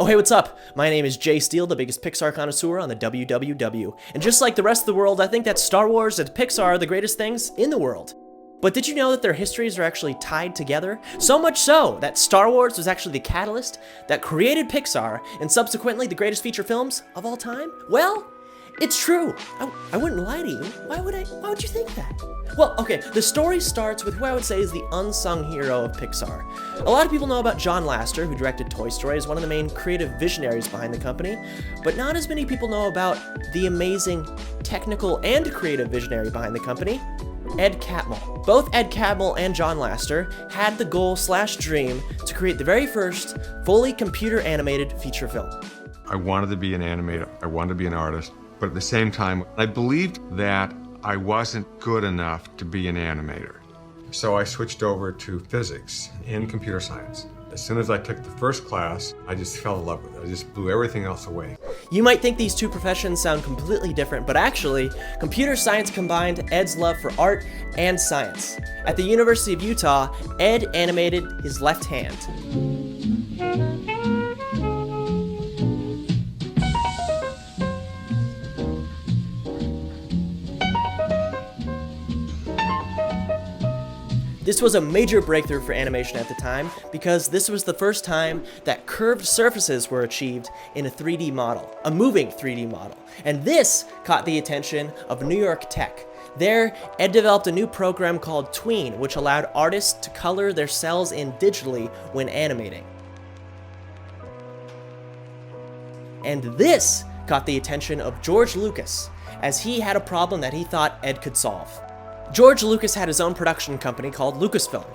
Oh hey, what's up? My name is Jace Diehl, the biggest Pixar connoisseur on the WWW. And just like the rest of the world, I think that Star Wars and Pixar are the greatest things in the world. But did you know that their histories are actually tied together? So much so that Star Wars was actually the catalyst that created Pixar and subsequently the greatest feature films of all time? Well, it's true. I wouldn't lie to you. Why would you think that? Well, okay, the story starts with who I would say is the unsung hero of Pixar. A lot of people know about John Lasseter, who directed Toy Story, as one of the main creative visionaries behind the company, but not as many people know about the amazing technical and creative visionary behind the company, Ed Catmull. Both Ed Catmull and John Lasseter had the goal/dream to create the very first fully computer animated feature film. I wanted to be an animator, I wanted to be an artist, but at the same time, I believed that I wasn't good enough to be an animator. So I switched over to physics and computer science. As soon as I took the first class, I just fell in love with it. I just blew everything else away. You might think these two professions sound completely different, but actually, computer science combined Ed's love for art and science. At the University of Utah, Ed animated his left hand. This was a major breakthrough for animation at the time because this was the first time that curved surfaces were achieved in a 3D model, a moving 3D model. And this caught the attention of New York Tech. There, Ed developed a new program called Tween, which allowed artists to color their cells in digitally when animating. And this caught the attention of George Lucas, as he had a problem that he thought Ed could solve. George Lucas had his own production company called Lucasfilm.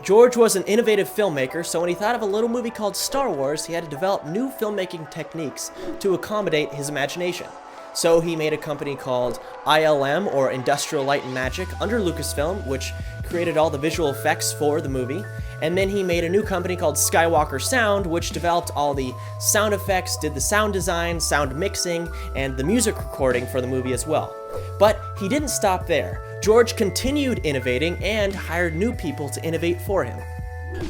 George was an innovative filmmaker, so when he thought of a little movie called Star Wars, he had to develop new filmmaking techniques to accommodate his imagination. So he made a company called ILM, or Industrial Light and Magic, under Lucasfilm, which created all the visual effects for the movie. And then he made a new company called Skywalker Sound, which developed all the sound effects, did the sound design, sound mixing, and the music recording for the movie as well. But he didn't stop there. George continued innovating and hired new people to innovate for him.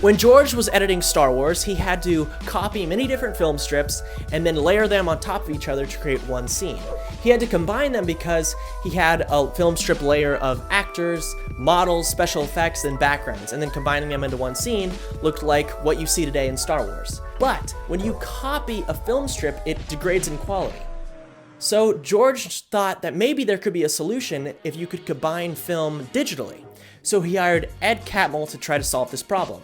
When George was editing Star Wars, he had to copy many different film strips and then layer them on top of each other to create one scene. He had to combine them because he had a film strip layer of actors, models, special effects, and backgrounds, and then combining them into one scene looked like what you see today in Star Wars. But when you copy a film strip, it degrades in quality. So George thought that maybe there could be a solution if you could combine film digitally. So he hired Ed Catmull to try to solve this problem.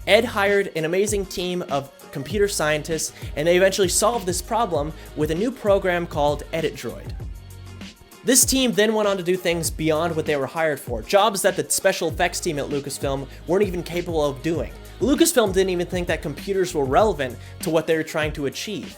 Ed hired an amazing team of computer scientists, and they eventually solved this problem with a new program called Edit Droid. This team then went on to do things beyond what they were hired for, jobs that the special effects team at Lucasfilm weren't even capable of doing. Lucasfilm didn't even think that computers were relevant to what they were trying to achieve.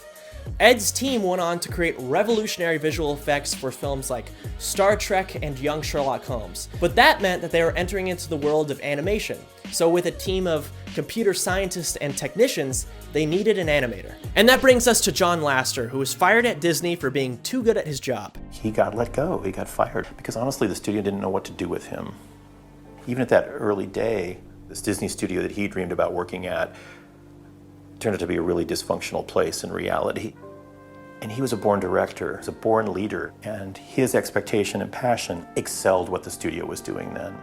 Ed's team went on to create revolutionary visual effects for films like Star Trek and Young Sherlock Holmes. But that meant that they were entering into the world of animation. So with a team of computer scientists and technicians, they needed an animator. And that brings us to John Lasseter, who was fired at Disney for being too good at his job. He got let go, he got fired, because honestly the studio didn't know what to do with him. Even at that early day, this Disney studio that he dreamed about working at turned out to be a really dysfunctional place in reality. And he was a born director, he was a born leader, and his expectation and passion excelled what the studio was doing then.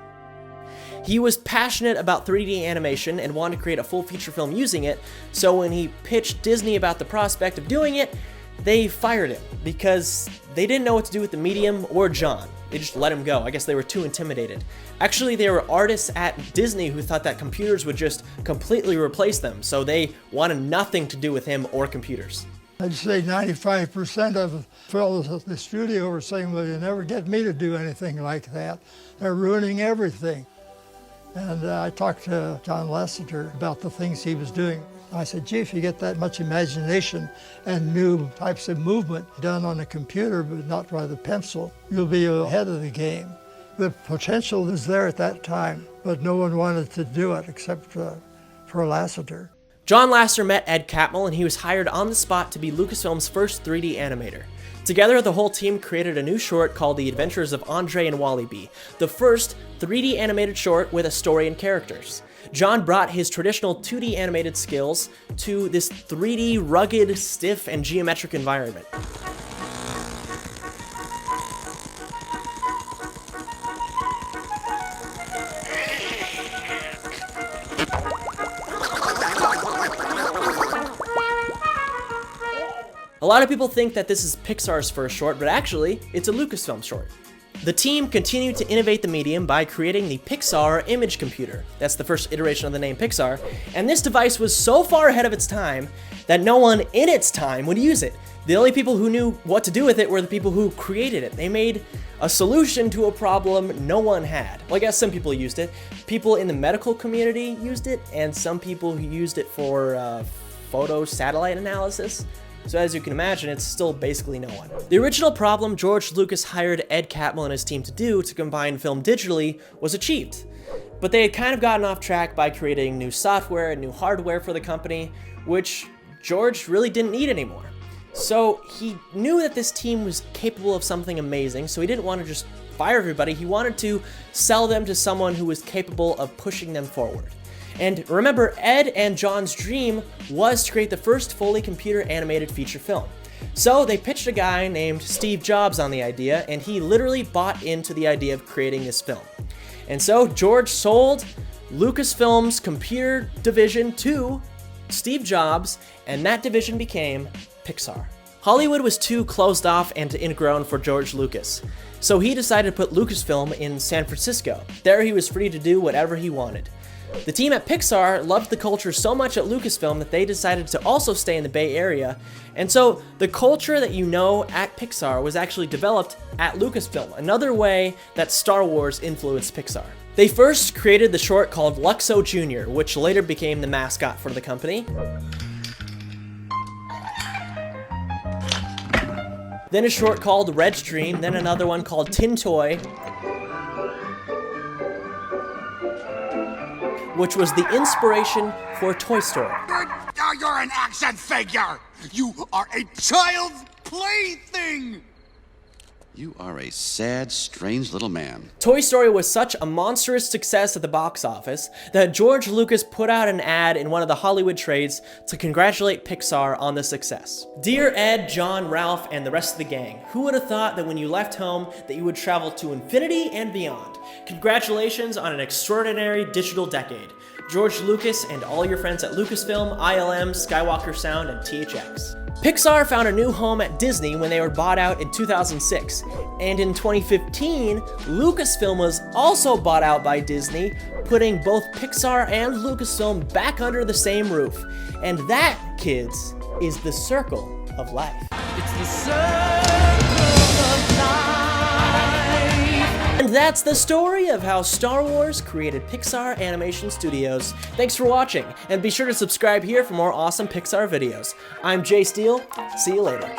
He was passionate about 3D animation and wanted to create a full feature film using it, so when he pitched Disney about the prospect of doing it, they fired him because they didn't know what to do with the medium or John. They just let him go. I guess they were too intimidated. Actually, there were artists at Disney who thought that computers would just completely replace them, so they wanted nothing to do with him or computers. I'd say 95% of the fellows at the studio were saying, well, you never get me to do anything like that. They're ruining everything. And I talked to John Lasseter about the things he was doing. I said, gee, if you get that much imagination and new types of movement done on a computer but not by the pencil, you'll be ahead of the game. The potential was there at that time, but no one wanted to do it except for Lasseter. John Lasseter met Ed Catmull, and he was hired on the spot to be Lucasfilm's first 3D animator. Together, the whole team created a new short called The Adventures of Andre and Wally B, the first 3D animated short with a story and characters. John brought his traditional 2D animated skills to this 3D, rugged, stiff, and geometric environment. A lot of people think that this is Pixar's first short, but actually, it's a Lucasfilm short. The team continued to innovate the medium by creating the Pixar image computer. That's the first iteration of the name Pixar, and this device was so far ahead of its time that no one in its time would use it. The only people who knew what to do with it were the people who created it. They made a solution to a problem no one had. Well, I guess some people used it. People in the medical community used it, and some people who used it for photo satellite analysis. So as you can imagine, it's still basically no one. The original problem George Lucas hired Ed Catmull and his team to do to combine film digitally was achieved. But they had kind of gotten off track by creating new software and new hardware for the company, which George really didn't need anymore. So he knew that this team was capable of something amazing, so he didn't want to just fire everybody. He wanted to sell them to someone who was capable of pushing them forward. And remember, Ed and John's dream was to create the first fully computer animated feature film. So they pitched a guy named Steve Jobs on the idea, and he literally bought into the idea of creating this film. And so George sold Lucasfilm's computer division to Steve Jobs, and that division became Pixar. Hollywood was too closed off and ingrown for George Lucas, so he decided to put Lucasfilm in San Francisco. There he was free to do whatever he wanted. The team at Pixar loved the culture so much at Lucasfilm that they decided to also stay in the Bay Area, and so the culture that you know at Pixar was actually developed at Lucasfilm, another way that Star Wars influenced Pixar. They first created the short called Luxo Jr., which later became the mascot for the company. Then a short called Red Stream, then another one called Tin Toy, which was the inspiration for Toy Story. You're an action figure! You are a child's plaything! You are a sad, strange little man. Toy Story was such a monstrous success at the box office that George Lucas put out an ad in one of the Hollywood trades to congratulate Pixar on the success. Dear Ed, John, Ralph, and the rest of the gang, who would have thought that when you left home that you would travel to infinity and beyond? Congratulations on an extraordinary digital decade. George Lucas and all your friends at Lucasfilm, ILM, Skywalker Sound, and THX. Pixar found a new home at Disney when they were bought out in 2006, and in 2015, Lucasfilm was also bought out by Disney, putting both Pixar and Lucasfilm back under the same roof. And that, kids, is the circle of life. It's the circle of life. And that's the story of how Star Wars created Pixar Animation Studios. Thanks for watching, and be sure to subscribe here for more awesome Pixar videos. I'm Jace Diehl. See you later.